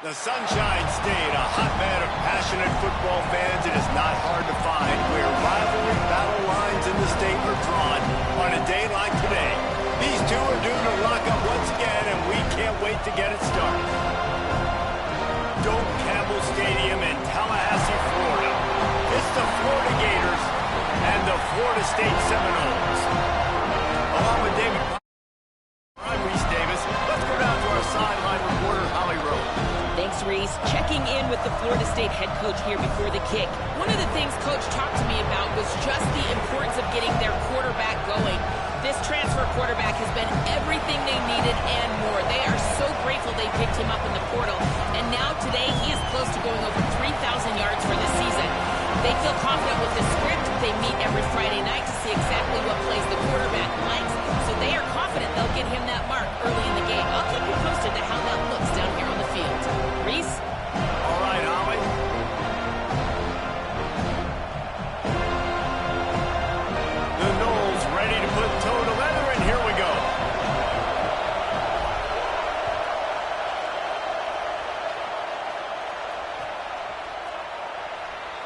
The Sunshine State, a hotbed of passionate football fans. It is not hard to find where rivalry battle lines in the state are drawn on a day like today. These two are due to lock up once again, and we can't wait to get it started. Doak Campbell Stadium in Tallahassee, Florida. It's the Florida Gators and the Florida State Seminoles. Along with David, I'm Reese Davis. Let's go down to our sideline reporter, Holly Rowe. Thanks, Reese. Checking in with the Florida State head coach here before the kick. One of the things Coach talked to me about was just the importance of getting their quarterback going. This transfer quarterback has been everything they needed and more. They are so grateful they picked him up in the portal. And now today, he is close to going over 3,000 yards for this season. They feel confident with the script. They meet every Friday night to see exactly what plays the quarterback likes. So they are confident they'll get him that mark early in the game. I'll keep you posted to how that looks down here on the field. Reese? All right, Holly. The Noles ready to put toe to leather, and here we go.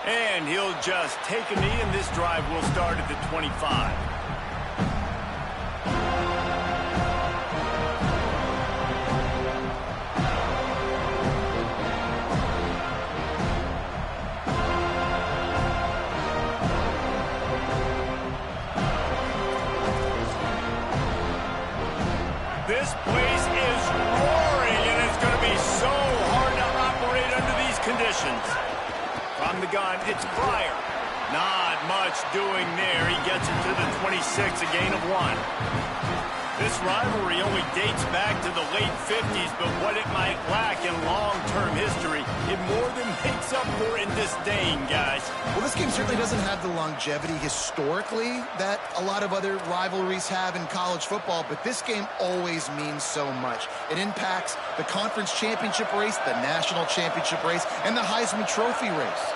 And he'll just take a knee, and this drive will start at the 25. This place is roaring, and it's going to be so hard to operate under these conditions. From the gun, it's Pryor. Not much doing there. He gets it to the 26, a gain of 1. This rivalry only dates back to the late 50s, but what it might lack in long-term history, it more than makes up for in disdain, guys. Well, this game certainly doesn't have the longevity historically that a lot of other rivalries have in college football, but this game always means so much. It impacts the conference championship race, the national championship race, and the Heisman Trophy race.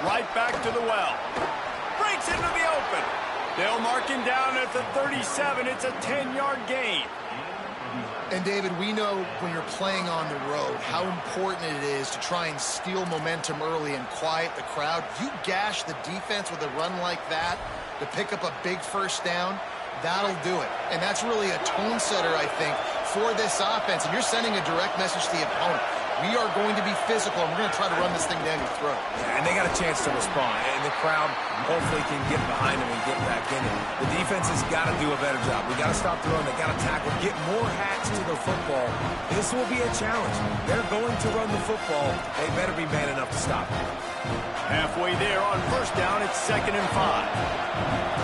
Right back to the well. Breaks into the open. They'll mark him down at the 37. It's a 10-yard gain. And, David, we know when you're playing on the road how important it is to try and steal momentum early and quiet the crowd. You gash the defense with a run like that to pick up a big first down, that'll do it. And that's really a tone setter, I think, for this offense. And you're sending a direct message to the opponent. We are going to be physical, and we're going to try to run this thing down your throat. Yeah, and they got a chance to respond, and the crowd hopefully can get behind them and get back in it. The defense has got to do a better job. We got to stop throwing. They got to tackle, get more hats to the football. This will be a challenge. They're going to run the football. They better be man enough to stop it. Halfway there on first down, it's 2nd and 5.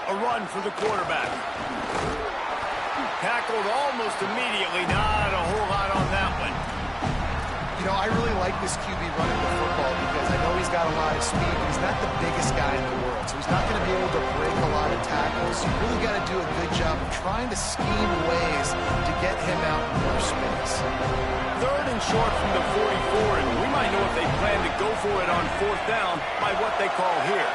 A run for the quarterback. Tackled almost immediately. Not a whole lot on that one. You know, I really like this QB running the football because I know he's got a lot of speed, but he's not the biggest guy in the world. So he's not going to be able to break a lot of tackles. You really got to do a good job of trying to scheme ways to get him out in more space. 3rd and short from the 44, and we might know if they plan to go for it on 4th down by what they call here.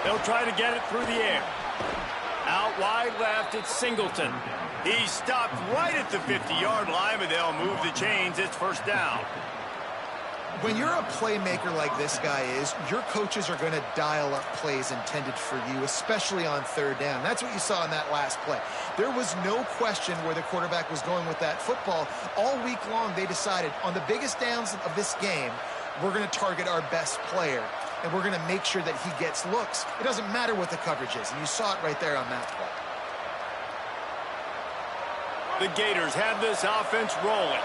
They'll try to get it through the air. Out wide left, it's Singleton. He stopped right at the 50-yard line, but they'll move the chains. It's first down. When you're a playmaker like this guy is, your coaches are going to dial up plays intended for you, especially on 3rd down. That's what you saw in that last play. There was no question where the quarterback was going with that football. All week long, they decided on the biggest downs of this game, we're going to target our best player, and we're going to make sure that he gets looks. It doesn't matter what the coverage is, and you saw it right there on that play. The Gators have this offense rolling.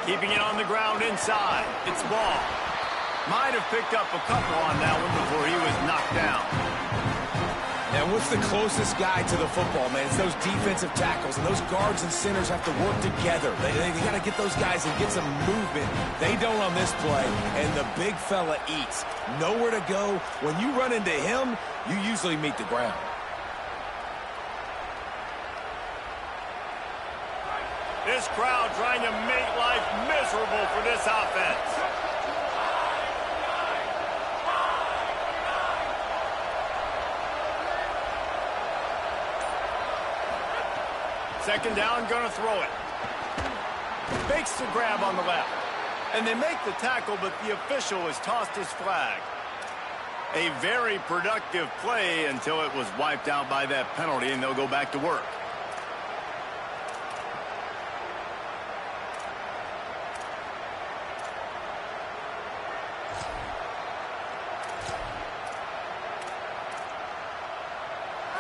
Keeping it on the ground inside. It's Ball. Might have picked up a couple on that one before he was knocked down. Now, what's the closest guy to the football, man? It's those defensive tackles, and those guards and centers have to work together. They got to get those guys and get some movement. They don't on this play, and the big fella eats. Nowhere to go. When you run into him, you usually meet the ground. This crowd trying to make life miserable for this offense. Second down, gonna throw it. Makes the grab on the left. And they make the tackle, but the official has tossed his flag. A very productive play until it was wiped out by that penalty, and they'll go back to work.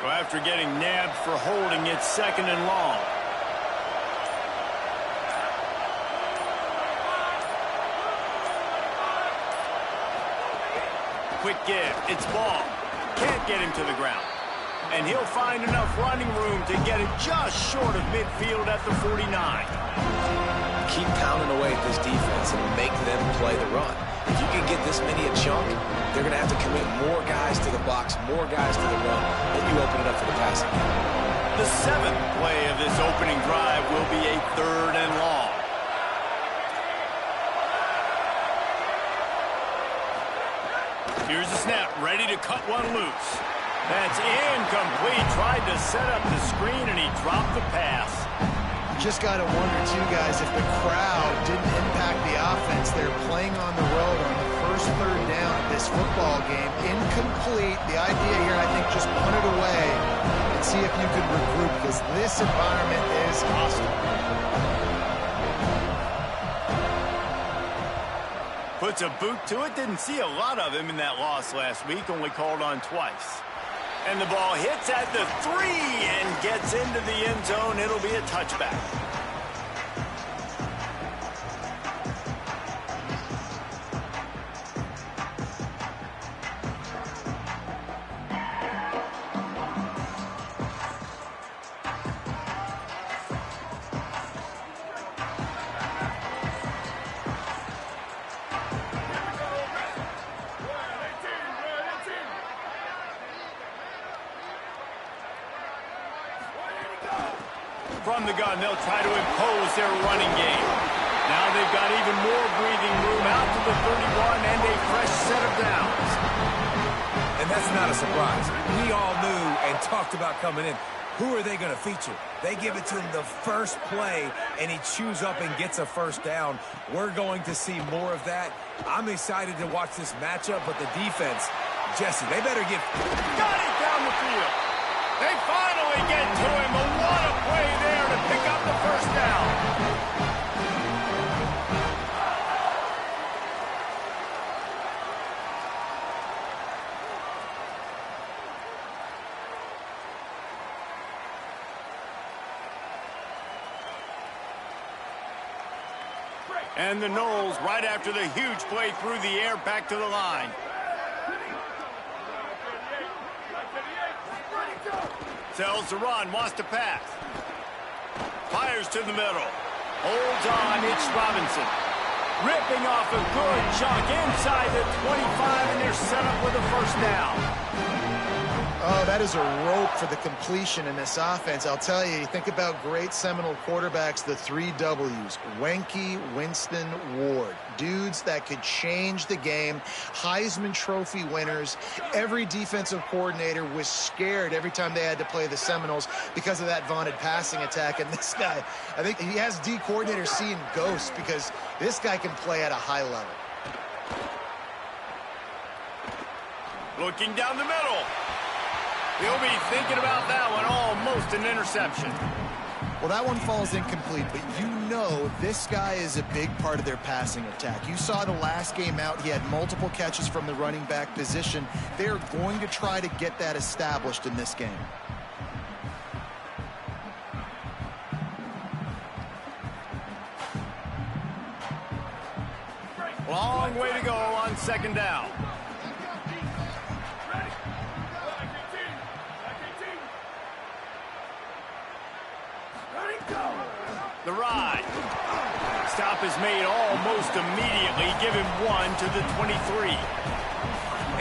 So after getting nabbed for holding, it's second and long. Quick give. It's Ball. Can't get him to the ground. And he'll find enough running room to get it just short of midfield at the 49. Keep pounding away at this defense and make them play the run. If you can get this many a chunk, they're going to have to commit more guys to the box, more guys to the run, and you open it up for the passing. The seventh play of this opening drive will be a third and long. Here's the snap, ready to cut one loose. That's incomplete. Tried to set up the screen, and he dropped the pass. Just got to wonder, too, guys, if the crowd didn't impact the offense. They're playing on the road on the first third down of this football game. Incomplete. The idea here, I think, just punt it away and see if you could regroup, because this environment is hostile. Puts a boot to it. Didn't see a lot of him in that loss last week. Only called on twice. And the ball hits at the 3 and gets into the end zone. It'll be a touchback. From the gun, they'll try to impose their running game. Now they've got even more breathing room out to the 31 and a fresh set of downs. And that's not a surprise. We all knew and talked about coming in. Who are they going to feature? They give it to him the first play, and he chews up and gets a first down. We're going to see more of that. I'm excited to watch this matchup, but the defense, Jesse, they better get... Got it down the field. They finally get to him. But what a play there to pick up the first down. And the Noles, right after the huge play through the air, back to the line. Sells to run, wants to pass. Fires to the middle. Holds on, it's Robinson. Ripping off a good chunk inside the 25, and they're set up with a first down. Oh, that is a rope for the completion in this offense. I'll tell you, think about great Seminole quarterbacks, the 3 W's. Wenke, Winston, Ward. Dudes that could change the game. Heisman Trophy winners. Every defensive coordinator was scared every time they had to play the Seminoles because of that vaunted passing attack. And this guy, I think he has D coordinators seeing ghosts because this guy can play at a high level. Looking down the middle. He'll be thinking about that one. Almost an interception. Well, that one falls incomplete, but you know this guy is a big part of their passing attack. You saw the last game out. He had multiple catches from the running back position. They're going to try to get that established in this game. Long way to go on second down. The ride. Stop is made almost immediately. Give him 1 to the 23.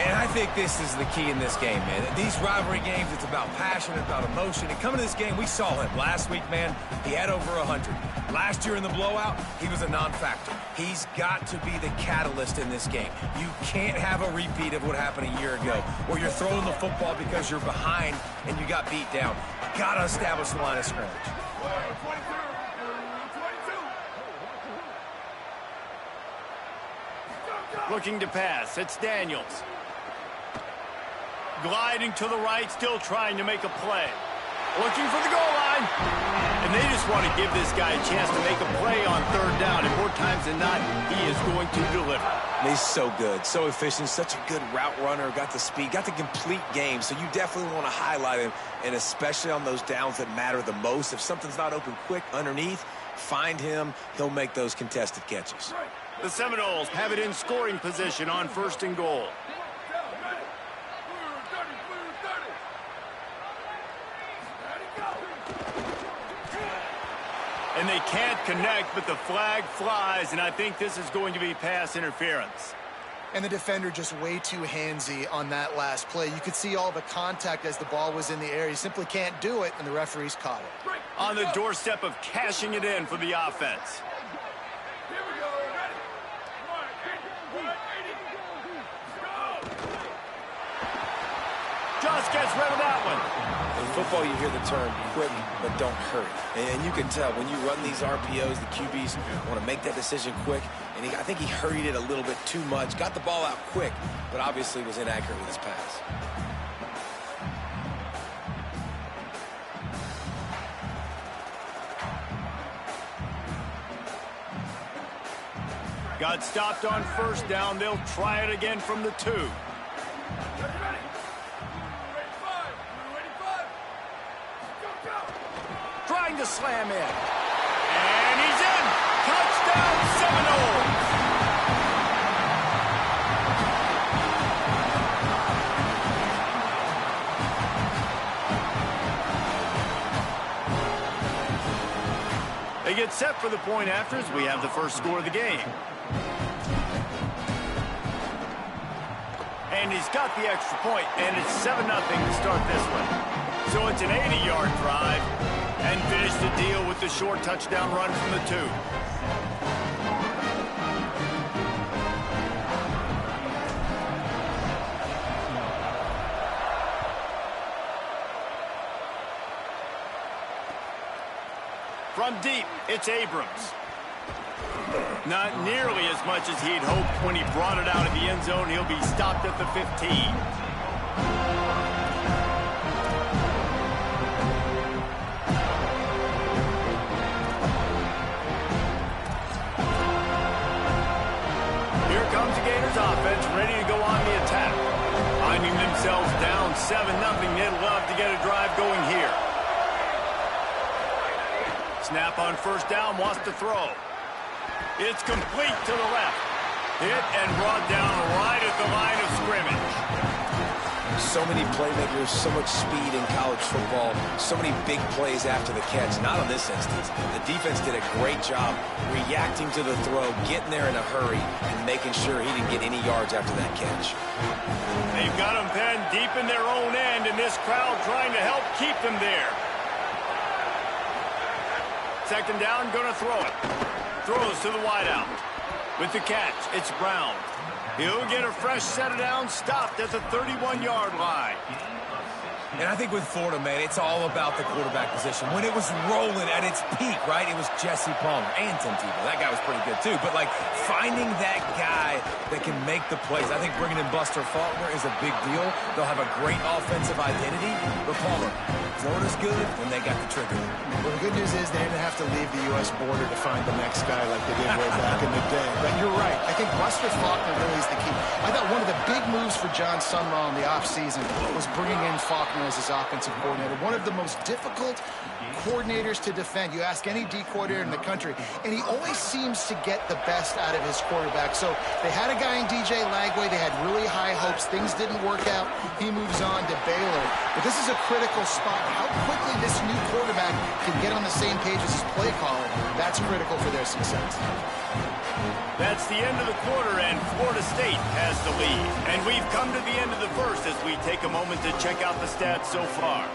And I think this is the key in this game, man. These rivalry games, it's about passion, it's about emotion. And coming to this game, we saw him last week, man. He had over 100. Last year in the blowout, he was a non-factor. He's got to be the catalyst in this game. You can't have a repeat of what happened a year ago, where you're throwing the football because you're behind and you got beat down. Got to establish the line of scrimmage. Looking to pass. It's Daniels. Gliding to the right, still trying to make a play. Looking for the goal line. And they just want to give this guy a chance to make a play on third down. And more times than not, he is going to deliver. He's so good, so efficient, such a good route runner, got the speed, got the complete game. So you definitely want to highlight him, and especially on those downs that matter the most. If something's not open quick underneath, find him. He'll make those contested catches. The Seminoles have it in scoring position on 1st and goal. And they can't connect, but the flag flies, and I think this is going to be pass interference. And the defender just way too handsy on that last play. You could see all the contact as the ball was in the air. He simply can't do it, and the referees caught it. On the doorstep of cashing it in for the offense. Just gets rid of that one. In football, you hear the term quick, but don't hurry. And you can tell when you run these RPOs, the QBs want to make that decision quick. And I think he hurried it a little bit too much. Got the ball out quick, but obviously was inaccurate with his pass. Got stopped on 1st down. They'll try it again from the 2. Trying to slam in. And he's in. Touchdown, Seminoles. They get set for the point after as we have the first score of the game. And he's got the extra point, and it's 7-0 to start this one. So it's an 80-yard drive, and finish the deal with the short touchdown run from the 2. From deep, it's Abrams. Not nearly as much as he'd hoped when he brought it out of the end zone. He'll be stopped at the 15. Here comes the Gators offense, ready to go on the attack. Finding themselves down 7-0, they'd love to get a drive going here. Snap on 1st down, wants to throw. It's complete to the left. Hit and brought down right at the line of scrimmage. So many playmakers, so much speed in college football, so many big plays after the catch. Not on this instance. The defense did a great job reacting to the throw, getting there in a hurry, and making sure he didn't get any yards after that catch. They've got him penned deep in their own end, and this crowd trying to help keep them there. 2nd down, going to throw it. Throws to the wideout. With the catch, it's Brown. He'll get a fresh set of downs, stopped at the 31-yard line. And I think with Florida, man, it's all about the quarterback position. When it was rolling at its peak, right, it was Jesse Palmer and Tim Tebow. That guy was pretty good, too. But, like, finding that guy that can make the plays, I think bringing in Buster Faulkner is a big deal. They'll have a great offensive identity. But, Palmer, Florida's good when they got the trigger. Well, the good news is they didn't have to leave the U.S. border to find the next guy like they did way back in the day. But you're right. I think Buster Faulkner really is the key. I thought one of the big moves for John Sumrall in the offseason was bringing in Faulkner Shurmur as his offensive coordinator. One of the most difficult coordinators to defend. You ask any D coordinator in the country, and he always seems to get the best out of his quarterback. So they had a guy in DJ Lagway. They had really high hopes. Things didn't work out. He moves on to Baylor. But this is a critical spot. How quickly this new quarterback can get on the same page as his play caller, that's critical for their success. That's the end of the quarter, and Florida State has the lead. And we've come to the end of the first as we take a moment to check out the stats so far.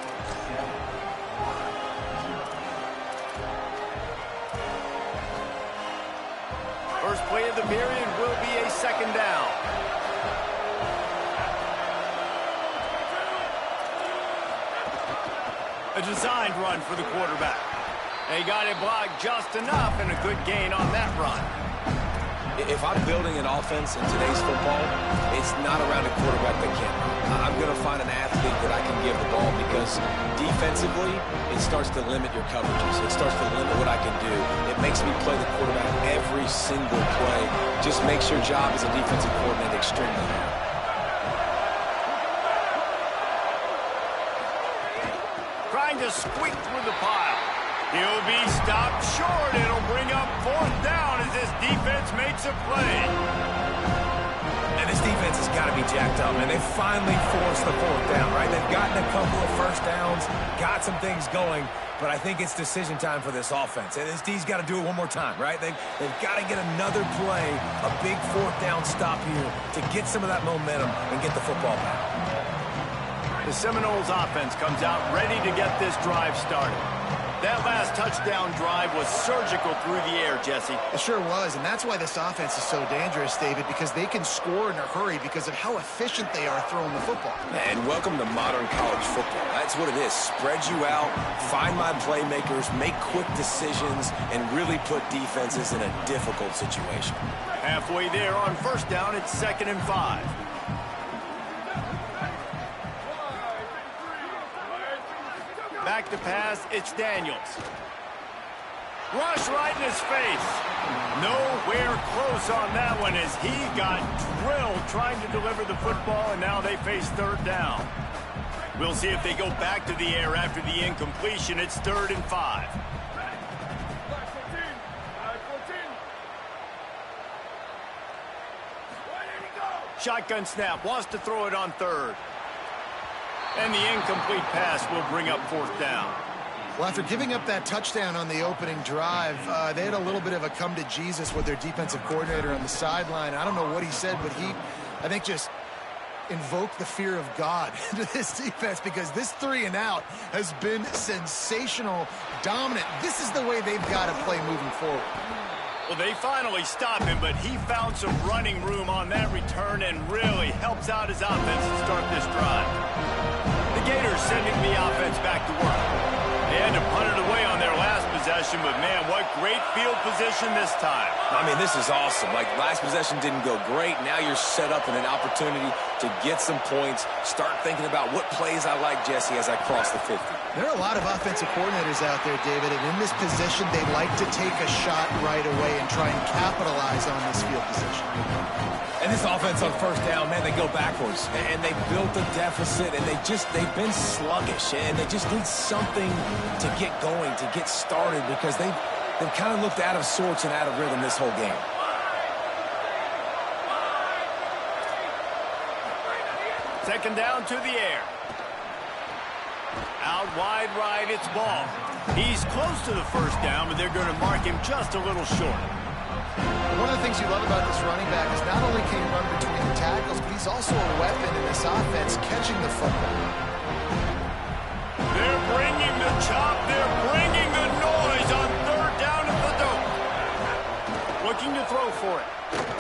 First play of the period will be a second down. A designed run for the quarterback. They got it blocked just enough, and a good gain on that run. If I'm building an offense in today's football, it's not around a quarterback that can't run. I'm going to find an athlete that I can give the ball because defensively, it starts to limit your coverages. It starts to limit what I can do. It makes me play the quarterback every single play. Just makes your job as a defensive coordinator extremely hard. Trying to squeak through the pile. He'll be stopped short. It'll bring up fourth down as this defense makes a play. And this defense has got to be jacked up, and they finally forced the fourth down, right? They've gotten a couple of first downs, got some things going, but I think it's decision time for this offense. And this D's got to do it one more time, right? They've got to get another play, a big fourth down stop here to get some of that momentum and get the football back. The Seminoles offense comes out ready to get this drive started. That last touchdown drive was surgical through the air, Jesse. It sure was, and that's why this offense is so dangerous, David, because they can score in a hurry because of how efficient they are throwing the football. And welcome to modern college football. That's what it is. Spread you out, find my playmakers, make quick decisions, and really put defenses in a difficult situation. Halfway there on first down, it's 2nd and 5. Back to pass, it's Daniels. Rush right in his face. Nowhere close on that one as he got drilled trying to deliver the football, and now they face third down. We'll see if they go back to the air after the incompletion. It's 3rd and 5. Shotgun snap, wants to throw it on 3rd. And the incomplete pass will bring up 4th down. Well, after giving up that touchdown on the opening drive, they had a little bit of a come to Jesus with their defensive coordinator on the sideline. I don't know what he said, but he, I think, just invoked the fear of God into this defense because this 3 and out has been sensational, dominant. This is the way they've got to play moving forward. Well, they finally stop him, but he found some running room on that return and really helps out his offense to start this drive. The Gators sending the offense back to work. They had to punt it away on their last possession, but man, what great field position this time. I mean, this is awesome. Like, last possession didn't go great. Now you're set up in an opportunity to get some points. Start thinking about what plays I like, Jesse, as I cross the 50. There are a lot of offensive coordinators out there, David, and in this position, they like to take a shot right away and try and capitalize on this field position. And this offense on first down, man, they go backwards. And they built a deficit, and they've been sluggish. And they just need something to get going, to get started, because they've kind of looked out of sorts and out of rhythm this whole game. Second down to the air. Out wide right, it's Ball. He's close to the first down, but they're going to mark him just a little short. One of the things you love about this running back is not only can he run between the tackles, but he's also a weapon in this offense catching the football. They're bringing the chop. They're bringing the noise on 3rd down at the dope. Looking to throw for it.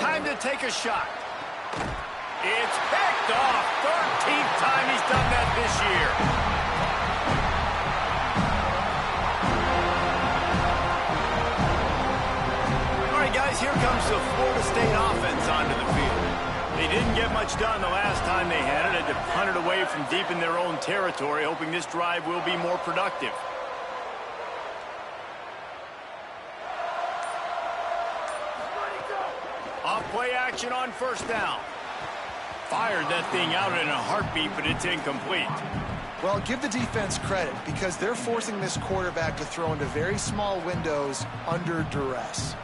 Time to take a shot. It's picked off. 13th time he's done that this year. All right, guys, here comes the Florida State offense onto the field. They didn't get much done the last time they had it. Had to punt it away from deep in their own territory, hoping this drive will be more productive. Off play action on first down. Fired that thing out in a heartbeat, but it's incomplete. Well, give the defense credit because they're forcing this quarterback to throw into very small windows under duress.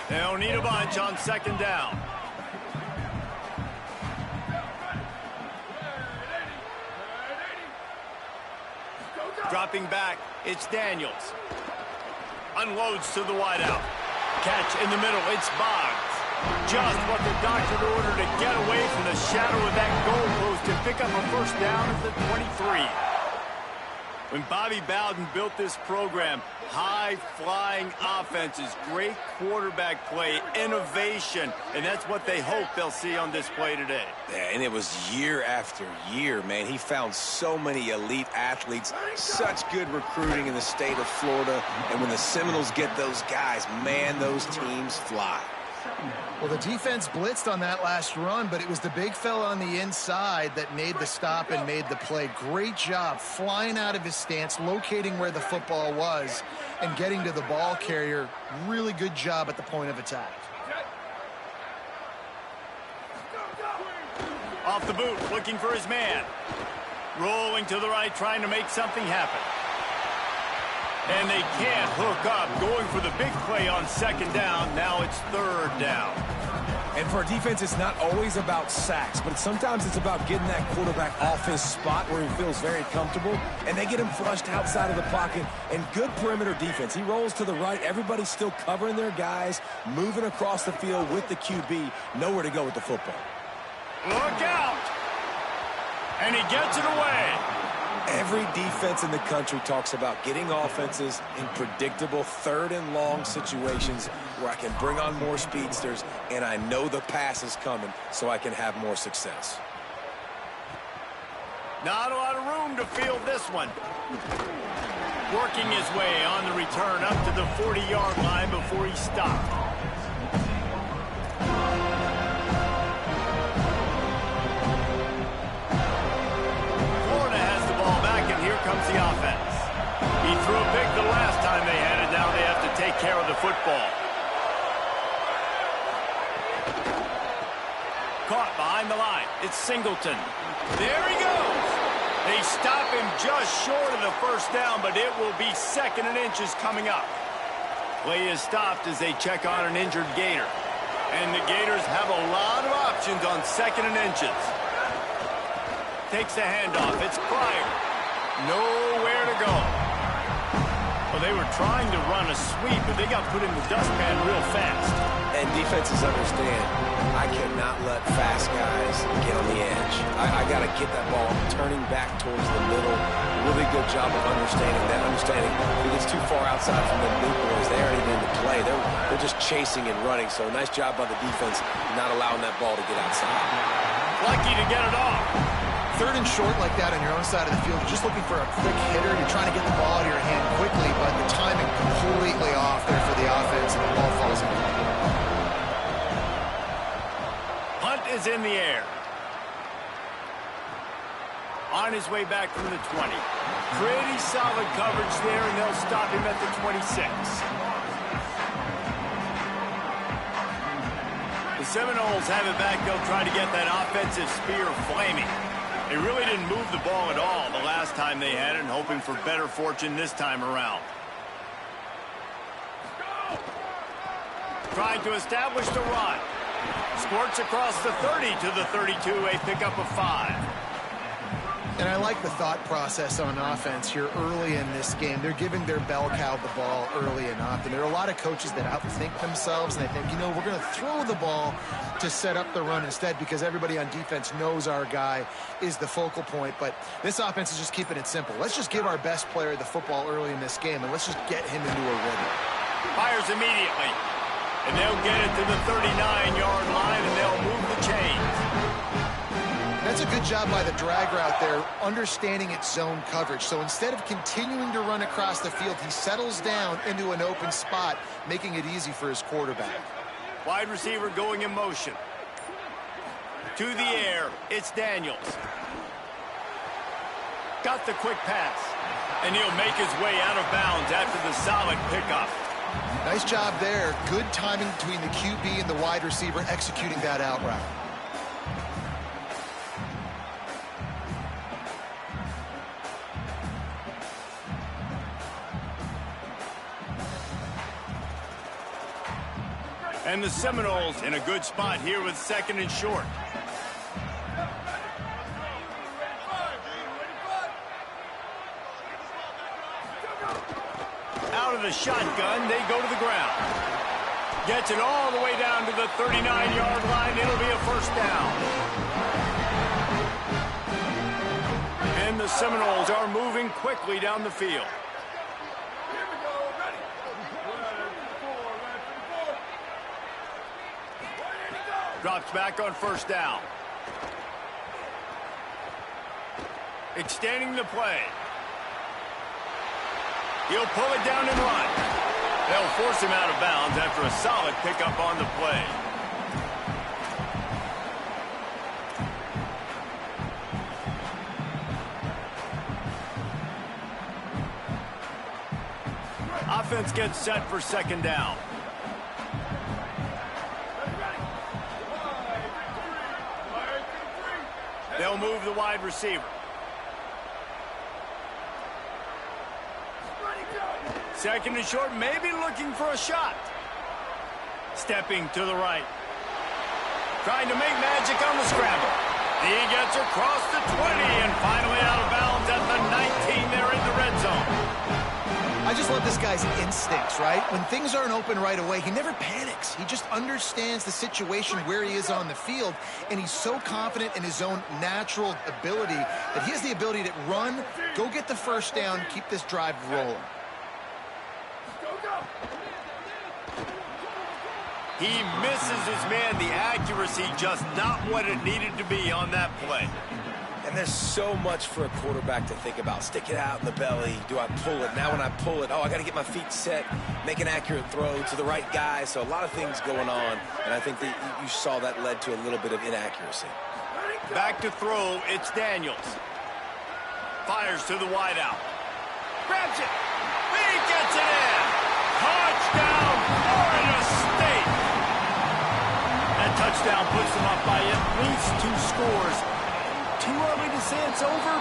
They'll need a bunch on second down. Dropping back, it's Daniels. Unloads to the wideout. Catch in the middle, it's Boggs. Just what the doctor ordered to get away from the shadow of that goalpost and pick up a first down at the 23. When Bobby Bowden built this program, high-flying offenses, great quarterback play, innovation, and that's what they hope they'll see on display today. Yeah, and it was year after year, man. He found so many elite athletes, such good recruiting in the state of Florida, and when the Seminoles get those guys, man, those teams fly. Well, the defense blitzed on that last run, but it was the big fella on the inside that made the stop and made the play. Great job flying out of his stance, locating where the football was, and getting to the ball carrier. Really good job at the point of attack. Off the boot, looking for his man. Rolling to the right, trying to make something happen. And they can't hook up, going for the big play on second down. Now it's third down. And for a defense, it's not always about sacks, but sometimes it's about getting that quarterback off his spot where he feels very comfortable, and they get him flushed outside of the pocket. And good perimeter defense. He rolls to the right. Everybody's still covering their guys, moving across the field with the QB. Nowhere to go with the football. Look out! And he gets it away. Every defense in the country talks about getting offenses in predictable third and long situations where I can bring on more speedsters and I know the pass is coming so I can have more success. Not a lot of room to field this one. Working his way on the return up to the 40-yard line before he stopped. Comes the offense. He threw a pick the last time they had it. Now they have to take care of the football. Caught behind the line. It's Singleton. There he goes. They stop him just short of the first down, but it will be second and inches coming up. Play is stopped as they check on an injured Gator. And the Gators have a lot of options on second and inches. Takes the handoff. It's Pryor. Nowhere to go. Well, they were trying to run a sweep, but they got put in the dustpan real fast. And defenses understand, I cannot let fast guys get on the edge. I got to get that ball turning back towards the middle. Really good job of understanding that. Understanding if it gets too far outside from the big boys, they aren't even in the play. They're just chasing and running. So nice job by the defense not allowing that ball to get outside. Lucky to get it off. Third and short like that on your own side of the field, you're just looking for a quick hitter. You're trying to get the ball out of your hand quickly, but the timing completely off there for the offense, and the ball falls in. Hunt is in the air. On his way back from the 20. Pretty solid coverage there, and they'll stop him at the 26. The Seminoles have it back. They'll try to get that offensive spear flaming. They really didn't move the ball at all the last time they had it, and hoping for better fortune this time around. Trying to establish the run. Squirts across the 30 to the 32, a pickup of 5. And I like the thought process on offense here early in this game. They're giving their bell cow the ball early enough. And there are a lot of coaches that outthink themselves, and they think, you know, we're going to throw the ball to set up the run instead because everybody on defense knows our guy is the focal point. But this offense is just keeping it simple. Let's just give our best player the football early in this game, and let's just get him into a rhythm. Fires immediately. And they'll get it to the 39-yard line, and they'll move the chains. That's a good job by the drag route there, understanding its zone coverage. So instead of continuing to run across the field, he settles down into an open spot, making it easy for his quarterback. Wide receiver going in motion. To the air, it's Daniels. Got the quick pass. And he'll make his way out of bounds after the solid pickup. Nice job there. Good timing between the QB and the wide receiver executing that out route. And the Seminoles in a good spot here with 2nd and short. Out of the shotgun, they go to the ground. Gets it all the way down to the 39-yard line. It'll be a first down. And the Seminoles are moving quickly down the field. Drops back on first down. Extending the play. He'll pull it down and run. They'll force him out of bounds after a solid pickup on the play. Offense gets set for 2nd down. They'll move the wide receiver. Second and short, maybe looking for a shot. Stepping to the right. Trying to make magic on the scramble. He gets across the 20 and finally out of bounds at the 19 there in the red zone. I just love this guy's instincts, right? When things aren't open right away, he never panics. He just understands the situation where he is on the field, and he's so confident in his own natural ability that he has the ability to run, go get the first down, keep this drive rolling. He misses his man. The accuracy just not what it needed to be on that play. And there's so much for a quarterback to think about. Stick it out in the belly. Do I pull it? Now when I pull it, oh, I got to get my feet set, make an accurate throw to the right guy. So a lot of things going on, and I think that you saw that led to a little bit of inaccuracy. Back to throw, it's Daniels. Fires to the wideout. Grabs it. He gets it in. Touchdown, Florida State. That touchdown puts them up by at least 2 scores. Too early to say it's over?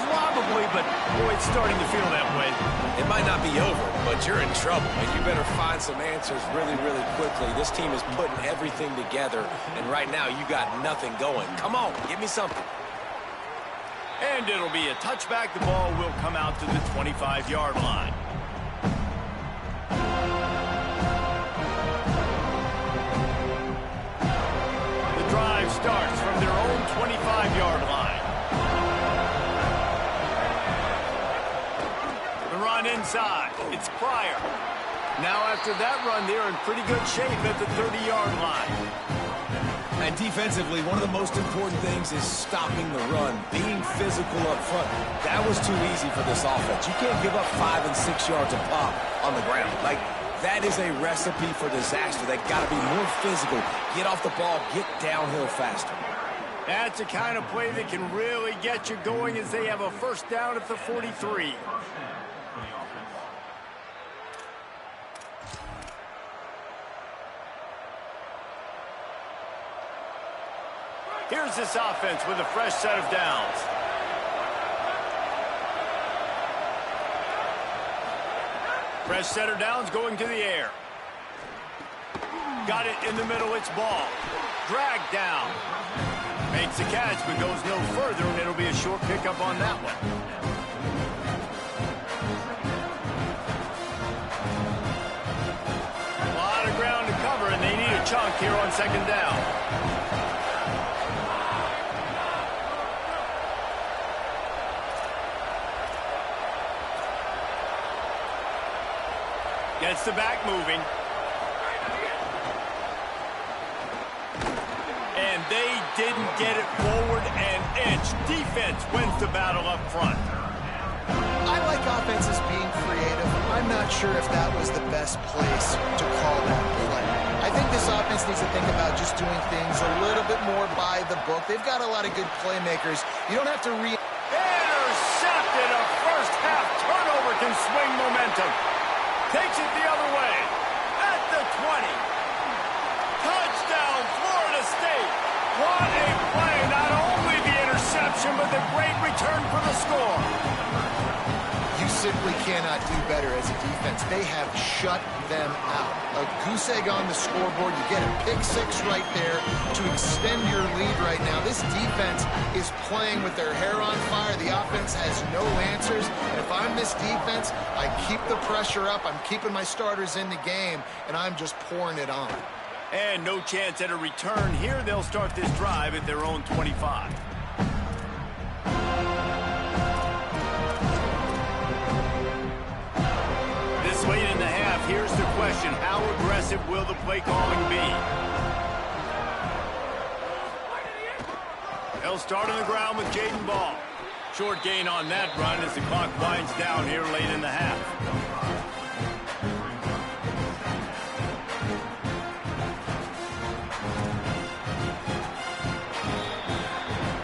Probably, but boy, it's starting to feel that way. It might not be over, but you're in trouble, and you better find some answers really, really quickly. This team is putting everything together, and right now you got nothing going. Come on, give me something. And it'll be a touchback. The ball will come out to the 25-yard line. The drive starts from their own 25-yard line. The run inside. It's Pryor. Now after that run, they're in pretty good shape at the 30-yard line. And defensively, one of the most important things is stopping the run, being physical up front. That was too easy for this offense. You can't give up 5 and 6 yards a pop on the ground. Like, that is a recipe for disaster. They got to be more physical, get off the ball, get downhill faster. That's the kind of play that can really get you going as they have a first down at the 43. Here's this offense with a fresh set of downs. Fresh set of downs going to the air. Got it in the middle, it's ball. Dragged down. Makes the catch, but goes no further, and it'll be a short pickup on that one. A lot of ground to cover, and they need a chunk here on second down. Gets the back moving. And they didn't get it forward an inch. Defense wins the battle up front. I like offenses being creative. I'm not sure if that was the best place to call that play. I think this offense needs to think about just doing things a little bit more by the book. They've got a lot of good playmakers. You don't have to intercepted, a first half turnover. swing momentum. Takes it the other way. At the 20. Touchdown, Florida State. What a play. Not only the interception, but the great return for the score. You simply cannot do better as a defense. They have shut them out. A goose egg on the scoreboard. You get a pick six right there to extend your lead right now. This defense is playing with their hair on fire. The offense has no answers. And if I'm this defense, I keep the pressure up. I'm keeping my starters in the game, and I'm just pouring it on. And no chance at a return here. They'll start this drive at their own 25. Late in the half, here's the question. How aggressive will the play calling be? They'll start on the ground with Jaden Ball. Short gain on that run as the clock winds down here late in the half.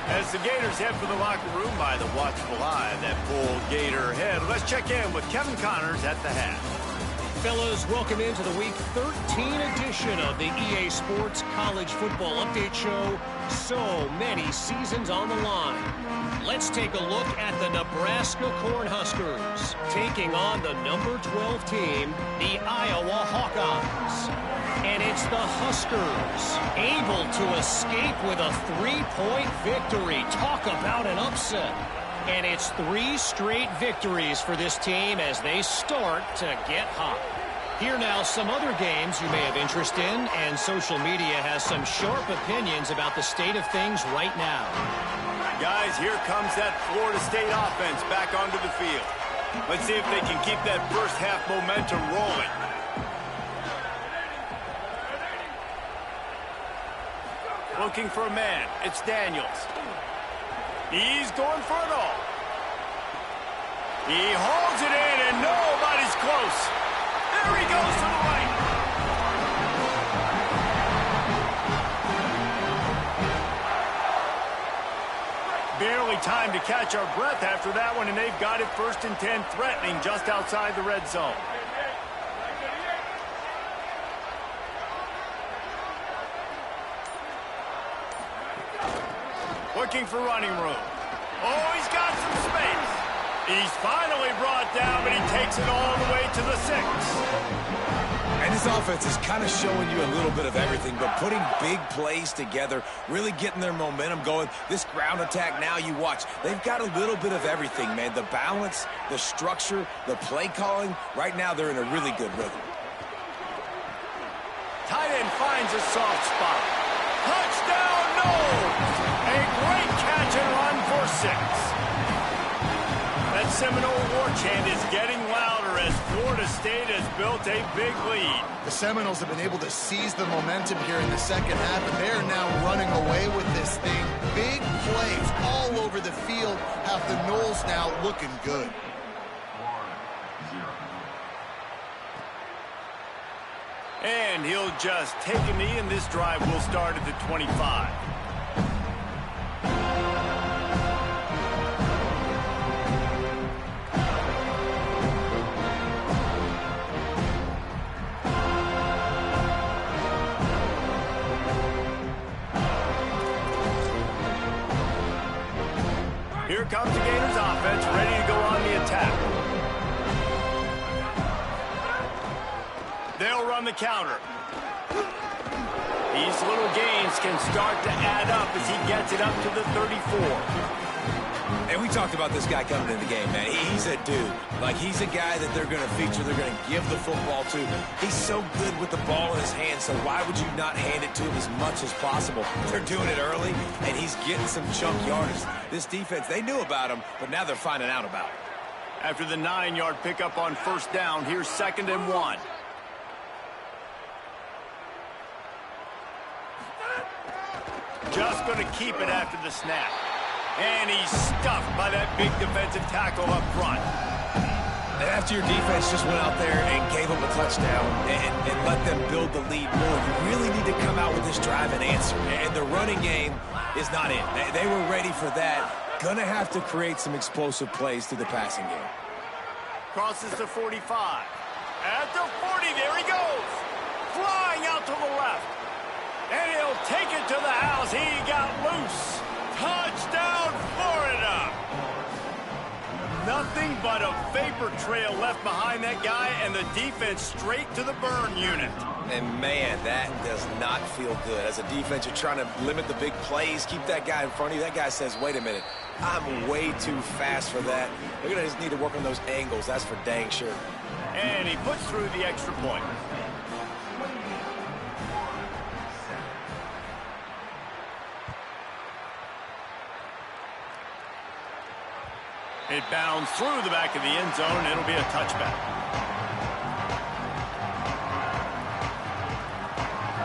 As the Gators head for the locker room by the watchful eye of that full Gator head, let's check in with Kevin Connors at the half. Fellas, welcome into the Week 13 edition of the EA Sports College Football Update Show. So many seasons on the line. Let's take a look at the Nebraska Cornhuskers taking on the number 12 team, the Iowa Hawkeyes. And it's the Huskers able to escape with a 3-point victory. Talk about an upset. And it's 3 straight victories for this team as they start to get hot. Here now some other games you may have interest in, and social media has some sharp opinions about the state of things right now. Guys, here comes that Florida State offense back onto the field. Let's see if they can keep that first half momentum rolling. Looking for a man. It's Daniels. He's going for it all. He holds it in, and nobody's close. There he goes to the right. Barely time to catch our breath after that one, and they've got it 1st and 10, threatening just outside the red zone. Looking for running room. Oh, he's got some space. He's finally brought down, but he takes it all the way to the 6. And this offense is kind of showing you a little bit of everything, but putting big plays together, really getting their momentum going. This ground attack now, you watch. They've got a little bit of everything, man. The balance, the structure, the play calling. Right now, they're in a really good rhythm. Tight end finds a soft spot. Touchdown, no! A great catch and run for 6. That Seminole war chant is getting louder as Florida State has built a big lead. The Seminoles have been able to seize the momentum here in the second half, and they're now running away with this thing. Big plays all over the field have the Noles now looking good. And he'll just take a knee, and this drive will start at the 25. Here comes the Gators offense, ready to go on the attack. They'll run the counter. These little gains can start to add up as he gets it up to the 34. And we talked about this guy coming in the game, man. He's a dude. Like, he's a guy that they're going to feature, they're going to give the football to. He's so good with the ball in his hand, so why would you not hand it to him as much as possible? They're doing it early, and he's getting some chunk yardage. This defense, they knew about him, but now they're finding out about it. After the 9-yard pickup on 1st down, here's 2nd and 1. Just going to keep it after the snap. And he's stuffed by that big defensive tackle up front. And after your defense just went out there and gave them a touchdown and let them build the lead more, you really need to come out with this drive and answer. And the running game is not in. They were ready for that. Going to have to create some explosive plays through the passing game. Crosses to 45. At the 40, there he goes. Flying out to the left. And he'll take it to the house. He got loose. Touchdown, Florida. Nothing but a vapor trail left behind that guy, and the defense straight to the burn unit. And, man, that does not feel good. As a defense, you're trying to limit the big plays, keep that guy in front of you. That guy says, wait a minute, I'm way too fast for that. They're going to just need to work on those angles. That's for dang sure. And he puts through the extra point. It bounds through the back of the end zone. It'll be a touchback.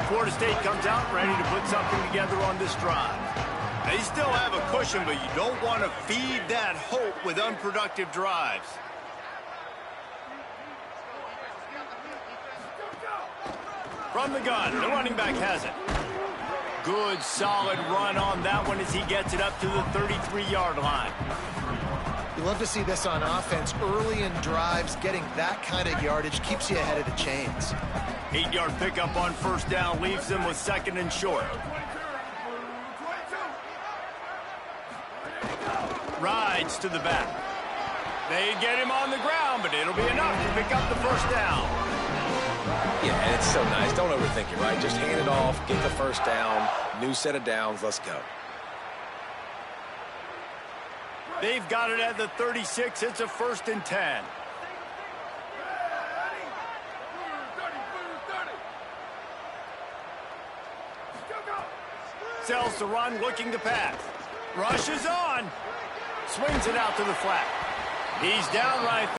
Florida State comes out ready to put something together on this drive. They still have a cushion, but you don't want to feed that hope with unproductive drives. From the gun, the running back has it. Good, solid run on that one as he gets it up to the 33-yard line. You love to see this on offense. Early in drives, getting that kind of yardage keeps you ahead of the chains. 8-yard pickup on first down leaves them with second and short. Rides to the back. They get him on the ground, but it'll be enough to pick up the first down. Yeah, and it's so nice. Don't overthink it, right? Just hand it off, get the first down, new set of downs, let's go. They've got it at the 36. It's a 1st and 10. Sells to run, looking to pass. Rushes on. Swings it out to the flat. He's down right